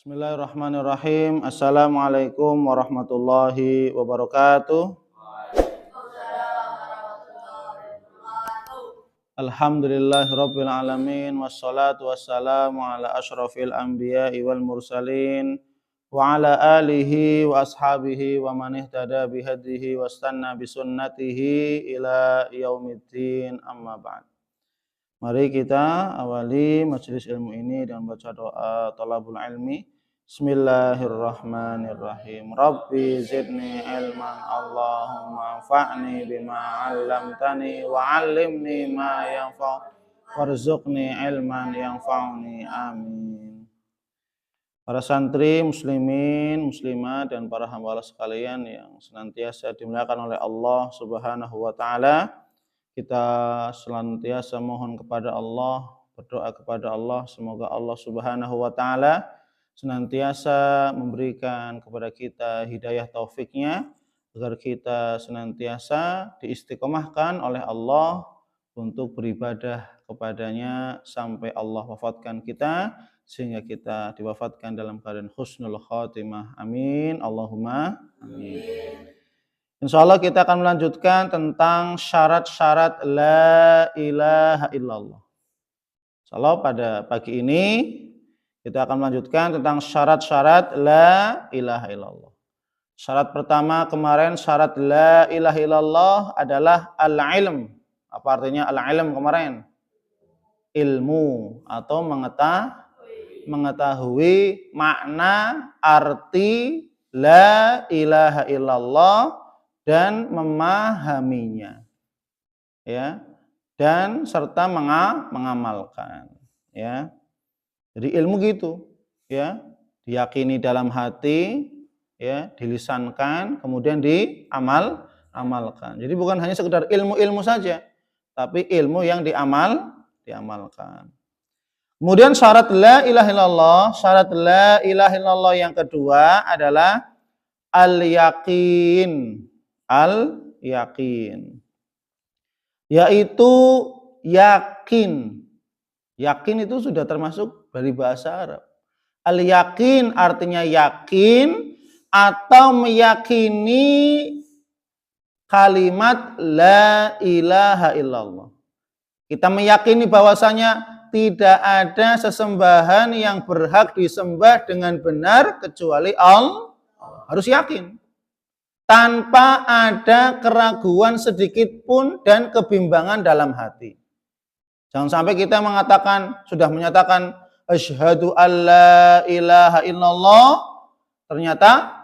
Bismillahirrahmanirrahim. Assalamualaikum warahmatullahi wabarakatuh. Alhamdulillahirabbil alamin wassalatu wassalamu ala asyrafil anbiya'i wal mursalin wa ala alihi wa ashabihi wa man ihtada bihadihi wastanna bisunnatihi ila yaumiddin, amma ba'd. Mari kita awali majelis ilmu ini dengan baca doa thalabul ilmi. Bismillahirrahmanirrahim. Rabbi zidni ilman, Allahumma anfa'ni bima 'allamtani wa 'allimni ma yanfa'uni warzuqni ilman yanfa'uni. Amin. Para santri muslimin, muslimat dan para hamba Allah sekalian yang senantiasa dimuliakan oleh Allah Subhanahu wa taala, kita senantiasa mohon kepada Allah, berdoa kepada Allah, semoga Allah Subhanahu wa taala senantiasa memberikan kepada kita hidayah taufiknya, agar kita senantiasa diistiqomahkan oleh Allah untuk beribadah kepadanya sampai Allah wafatkan kita, sehingga kita diwafatkan dalam keadaan husnul khatimah. Amin. Allahumma amin. Insyaallah kita akan melanjutkan tentang syarat-syarat la ilaha illallah. Insyaallah pada pagi ini kita akan melanjutkan tentang syarat-syarat la ilaha illallah. Syarat pertama kemarin, syarat la ilaha illallah adalah al-ilm. Apa artinya al-ilm kemarin? Ilmu atau mengetahui makna arti la ilaha illallah dan memahaminya, ya, dan serta mengamalkan, ya. Jadi ilmu gitu, ya, diyakini dalam hati, ya, dilisankan, kemudian diamalkan. Jadi bukan hanya sekedar ilmu-ilmu saja, tapi ilmu yang diamalkan. Kemudian syarat la ilaha illallah, syarat la ilaha illallah yang kedua adalah al-yaqin. Al-yaqin, yaitu yakin. Yakin itu sudah termasuk dari bahasa Arab. Al-yaqin artinya yakin atau meyakini kalimat la ilaha illallah. Kita meyakini bahwasanya tidak ada sesembahan yang berhak disembah dengan benar kecuali Allah. Harus yakin. Tanpa ada keraguan sedikit pun dan kebimbangan dalam hati. Jangan sampai kita sudah menyatakan asyhadu alla ilaha illallah, ternyata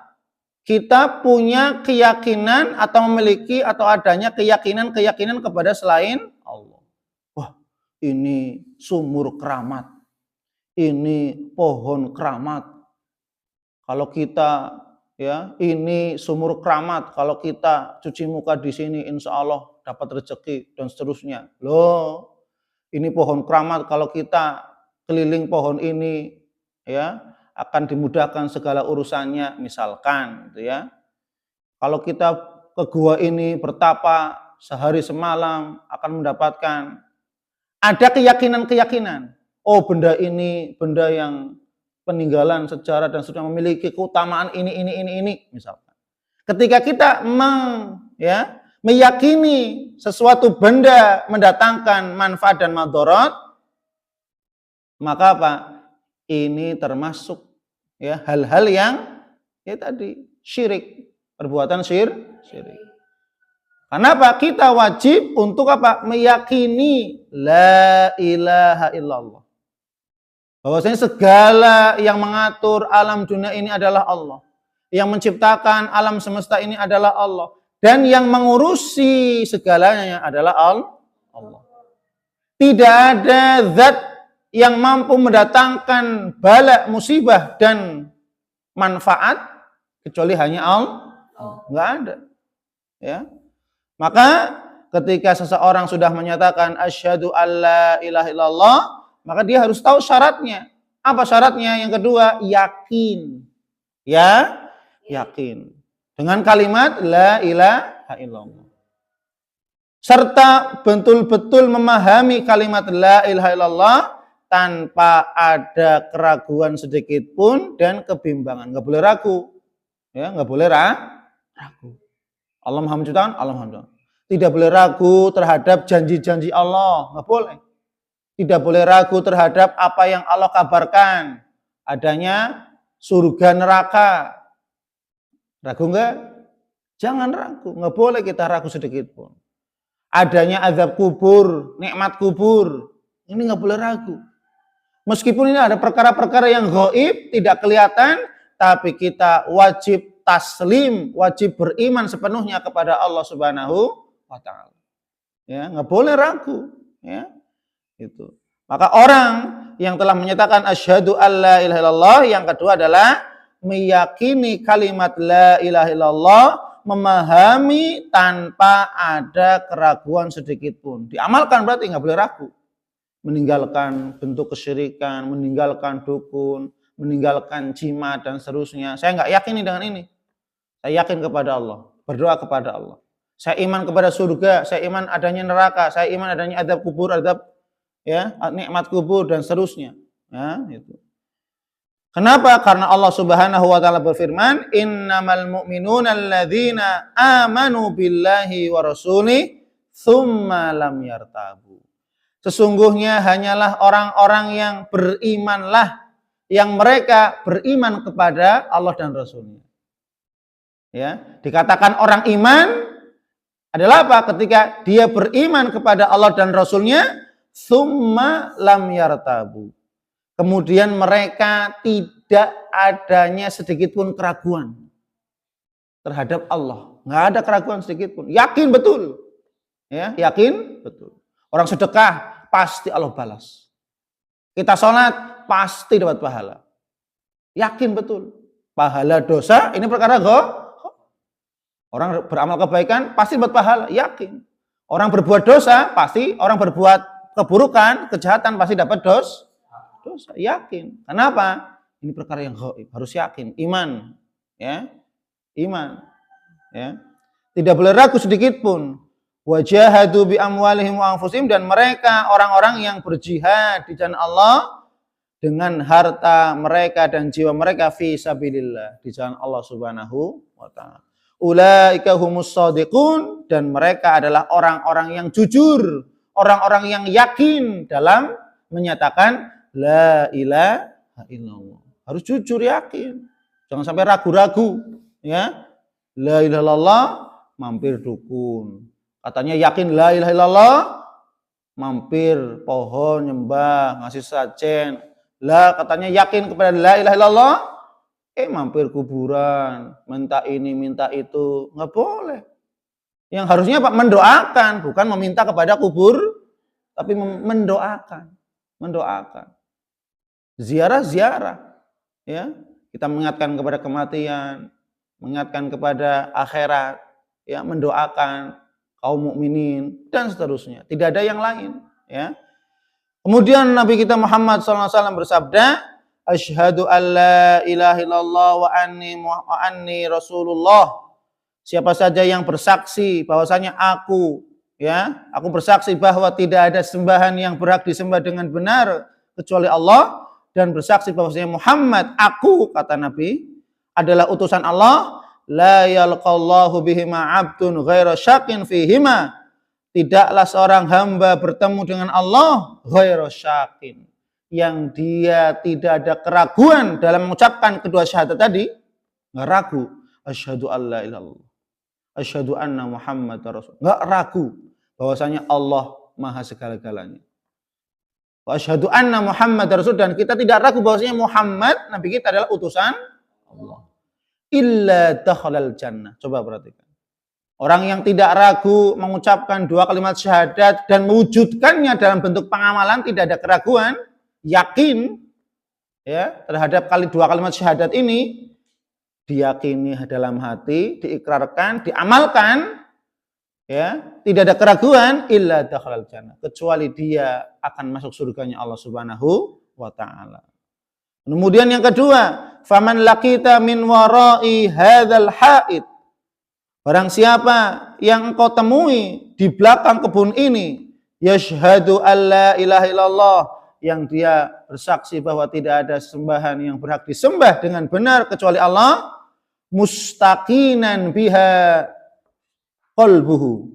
kita punya keyakinan atau memiliki atau adanya keyakinan kepada selain Allah. Wah, ini sumur keramat, ini pohon keramat. Kalau kita, ya, ini sumur keramat, kalau kita cuci muka di sini insya Allah dapat rezeki dan seterusnya. Loh, ini pohon keramat, kalau kita keliling pohon ini, ya, akan dimudahkan segala urusannya, misalkan, gitu ya. Kalau kita ke gua ini bertapa sehari semalam akan mendapatkan, ada keyakinan. Oh, benda ini benda yang peninggalan sejarah dan sudah memiliki keutamaan ini misalkan. Ketika kita meyakini sesuatu benda mendatangkan manfaat dan madarat, maka apa? Ini termasuk, ya, hal-hal yang, ya, tadi syirik, perbuatan syirik. Kenapa? Kita wajib untuk apa? Meyakini la ilaha illallah. Bahwasanya segala yang mengatur alam dunia ini adalah Allah. Yang menciptakan alam semesta ini adalah Allah. Dan yang mengurusi segalanya adalah Allah. Tidak ada zat yang mampu mendatangkan bala, musibah dan manfaat kecuali hanya Allah. Enggak ada. Ya. Maka ketika seseorang sudah menyatakan asyhadu alla ilaha illallah, maka dia harus tahu syaratnya. Apa syaratnya? Yang kedua, yakin. Ya, yakin. Dengan kalimat la ilaha illallah. Serta betul-betul memahami kalimat la ilaha illallah tanpa ada keraguan sedikit pun dan kebimbangan. Nggak boleh ragu. Ya, nggak boleh ragu. Allah Maha Menciptakan, Allah Maha Menciptakan. Tidak boleh ragu terhadap janji-janji Allah, nggak boleh. Tidak boleh ragu terhadap apa yang Allah kabarkan. Adanya surga neraka. Ragu nggak? Jangan ragu, nggak boleh kita ragu sedikit pun. Adanya azab kubur, nikmat kubur, ini nggak boleh ragu. Meskipun ini ada perkara-perkara yang gaib, tidak kelihatan, tapi kita wajib taslim, wajib beriman sepenuhnya kepada Allah Subhanahu wa Ta'ala. Ya, nggak boleh ragu. Ya, itu. Maka orang yang telah menyatakan asyhadu alla ilaha illallah, yang kedua adalah meyakini kalimat la ilaha illallah, memahami tanpa ada keraguan sedikit pun. Diamalkan berarti nggak boleh ragu. Meninggalkan bentuk kesyirikan, meninggalkan dukun, meninggalkan jimat dan seterusnya. Saya nggak yakin dengan ini. Saya yakin kepada Allah, berdoa kepada Allah. Saya iman kepada surga, saya iman adanya neraka, saya iman adanya azab kubur, azab ya, nikmat kubur dan seterusnya. Ya, itu. Kenapa? Karena Allah Subhanahu wa Ta'ala berfirman, "Innamal mu'minuna alladzina amanu billahi wa rasuli tsumma lam yartabu." Sesungguhnya hanyalah orang-orang yang berimanlah, yang mereka beriman kepada Allah dan Rasulnya. Ya, dikatakan orang iman adalah apa? Ketika dia beriman kepada Allah dan Rasulnya, tsumma lam yartabu. Kemudian mereka tidak adanya sedikit pun keraguan terhadap Allah. Nggak ada keraguan sedikit pun. Yakin betul. Ya, yakin betul. Orang sedekah pasti Allah balas. Kita sholat pasti dapat pahala. Yakin betul. Pahala dosa ini perkara orang beramal kebaikan pasti dapat pahala. Yakin. Orang berbuat dosa pasti, orang berbuat keburukan, kejahatan pasti dapat dosa. Yakin. Kenapa? Ini perkara yang gaib. Harus yakin. Iman. Ya. Iman. Ya. Tidak boleh ragu sedikit pun. Wajahadu bi amwalihim wa anfusihim, dan mereka orang-orang yang berjihad di jalan Allah dengan harta mereka dan jiwa mereka fi sabilillah, di jalan Allah Subhanahu wa Ta'ala. Ulaika humus shadiqun, dan mereka adalah orang-orang yang jujur, orang-orang yang yakin dalam menyatakan la ilaha illallah. Harus jujur, yakin. Jangan sampai ragu-ragu, ya. La ilaha illallah, mampir dukun. Katanya yakin la ilaha illallah, mampir pohon nyembah, ngasih sajen. Lah katanya yakin kepada la ilaha illallah, mampir kuburan, minta ini, minta itu. Nggak boleh. Yang harusnya Pak mendoakan, bukan meminta kepada kubur, tapi mendoakan. Mendoakan. Ziarah-ziarah. Ya, kita mengingatkan kepada kematian, mengingatkan kepada akhirat, ya, mendoakan kaum mukminin dan seterusnya. Tidak ada yang lain, ya. Kemudian Nabi kita Muhammad SAW bersabda, asyhadu alla ilaha illallah wa anni rasulullah. Siapa saja yang bersaksi bahwasanya aku bersaksi bahwa tidak ada sembahan yang berhak disembah dengan benar kecuali Allah, dan bersaksi bahwasanya Muhammad, aku, kata Nabi, adalah utusan Allah. La yalqallahu bihima abdun ghaira syakin fihima. Tidaklah seorang hamba bertemu dengan Allah ghaira syakin, yang dia tidak ada keraguan dalam mengucapkan kedua syahadat tadi. Nggak ragu. Asyhadu alla ilallah, asyhadu anna Muhammadar Rasul. Nggak ragu bahwasanya Allah maha segala-galanya. Wa asyhadu anna Muhammadar Rasul, dan kita tidak ragu bahwasanya Muhammad, Nabi kita, adalah utusan Allah. Illa dakhalal jannah. Coba perhatikan. Orang yang tidak ragu mengucapkan dua kalimat syahadat dan mewujudkannya dalam bentuk pengamalan, tidak ada keraguan, yakin, ya, terhadap dua kalimat syahadat ini, diyakini dalam hati, diikrarkan, diamalkan, ya, tidak ada keraguan, illa dakhalal jannah, kecuali dia akan masuk surganya Allah Subhanahu wa Ta'ala. Kemudian yang kedua, faman laqita min warai hadzal haid. Barang siapa yang engkau temui di belakang kebun ini, yashhadu alla ilaha illallah, yang dia bersaksi bahwa tidak ada sembahan yang berhak disembah dengan benar kecuali Allah, mustaqinan biha qalbuhu,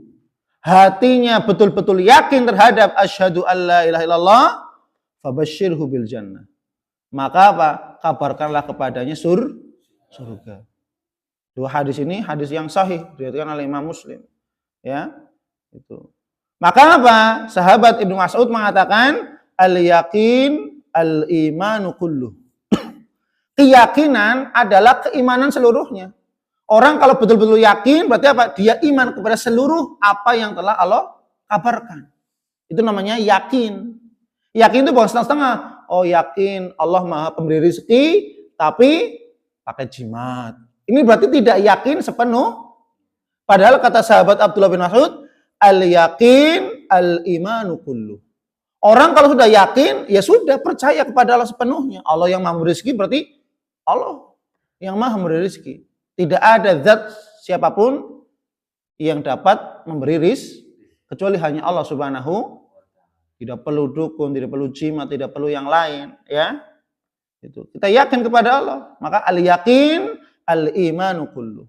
hatinya betul-betul yakin terhadap asyhadu alla ilaha illallah, fabasyirhu bil jannah. Maka apa? Kabarkanlah kepadanya surga. Dua hadis ini hadis yang sahih diriwayatkan oleh Imam Muslim. Ya, itu. Maka apa? Sahabat Ibnu Mas'ud mengatakan al-yaqin al-imanu kulluh. Keyakinan adalah keimanan seluruhnya. Orang kalau betul-betul yakin berarti apa? Dia iman kepada seluruh apa yang telah Allah kabarkan. Itu namanya yakin. Yakin itu bukan setengah-setengah. Oh, yakin Allah Maha Pemberi rezeki tapi pakai jimat. Ini berarti tidak yakin sepenuh. Padahal kata sahabat Abdullah bin Mas'ud, al-yaqin al-imanu kulluh. Orang kalau sudah yakin, ya sudah percaya kepada Allah sepenuhnya. Allah yang Maha Memberi rezeki berarti Allah yang Maha Memberi rezeki. Tidak ada zat siapapun yang dapat memberi rizki kecuali hanya Allah Subhanahu. Tidak perlu dukun, tidak perlu jimat, tidak perlu yang lain, ya. Itu. Kita yakin kepada Allah, maka al-yaqin al-imanu kullu.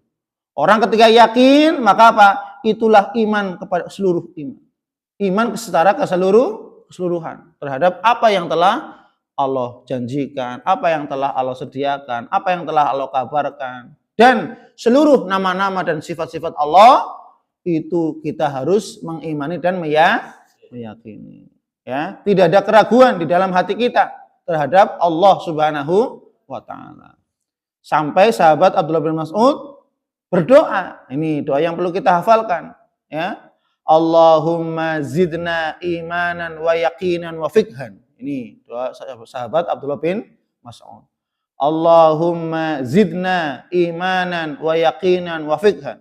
Orang ketika yakin, maka apa? Itulah iman kepada seluruh iman. Iman secara keseluruhan terhadap apa yang telah Allah janjikan, apa yang telah Allah sediakan, apa yang telah Allah kabarkan. Dan seluruh nama-nama dan sifat-sifat Allah itu kita harus mengimani dan meyakini. Ya, tidak ada keraguan di dalam hati kita terhadap Allah Subhanahu wa taala. Sampai sahabat Abdullah bin Mas'ud berdoa. Ini doa yang perlu kita hafalkan, ya. Allahumma zidna imanan wa yaqinan wa fiqhan. Ini doa sahabat Abdullah bin Mas'ud. Allahumma zidna imanan wa yaqinan wa fiqhan.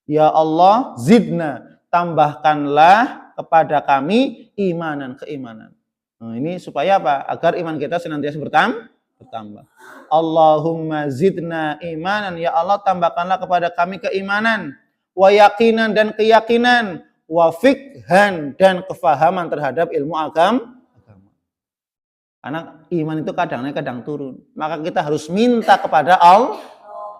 Ya Allah, zidna, tambahkanlah kepada kami keimanan. Nah, ini supaya apa? Agar iman kita senantiasa bertambah. Allahumma zidna imanan, ya Allah tambahkanlah kepada kami keimanan, wa yaqinan dan keyakinan, wa fiqhan dan kefahaman terhadap ilmu agama. Karena iman itu kadang naik kadang turun. Maka kita harus minta kepada Allah.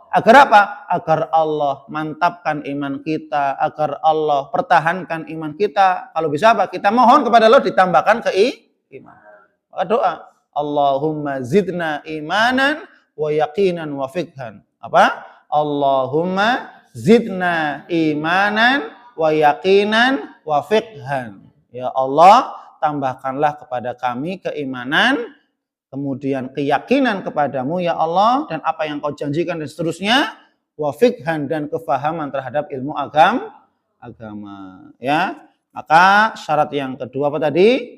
Agar apa? Agar Allah mantapkan iman kita, agar Allah pertahankan iman kita. Kalau bisa apa? Kita mohon kepada Allah ditambahkan keimanan. Maka doa, Allahumma zidna imanan wa yaqinan wa fiqhan. Apa? Allahumma zidna imanan wa yaqinan wa fiqhan. Ya Allah, tambahkanlah kepada kami keimanan, kemudian keyakinan kepadamu ya Allah, dan apa yang kau janjikan dan seterusnya, wa fiqhan dan kefahaman terhadap ilmu agama, ya. Maka syarat yang kedua apa tadi?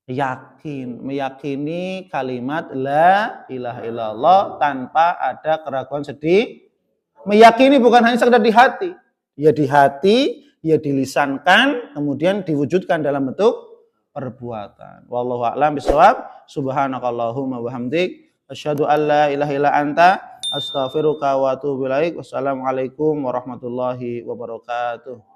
Yakin, meyakini kalimat la ilaha illallah tanpa ada keraguan sedih. Meyakini bukan hanya sekedar di hati, ya dilisankan, kemudian diwujudkan dalam bentuk perbuatan. Wallahu a'lam bishawab. Subhanakallahumma wa hamdik asyhadu an la ilaha illa anta astaghfiruka wa atubu ilaik. Wassalamualaikum warahmatullahi wabarakatuh.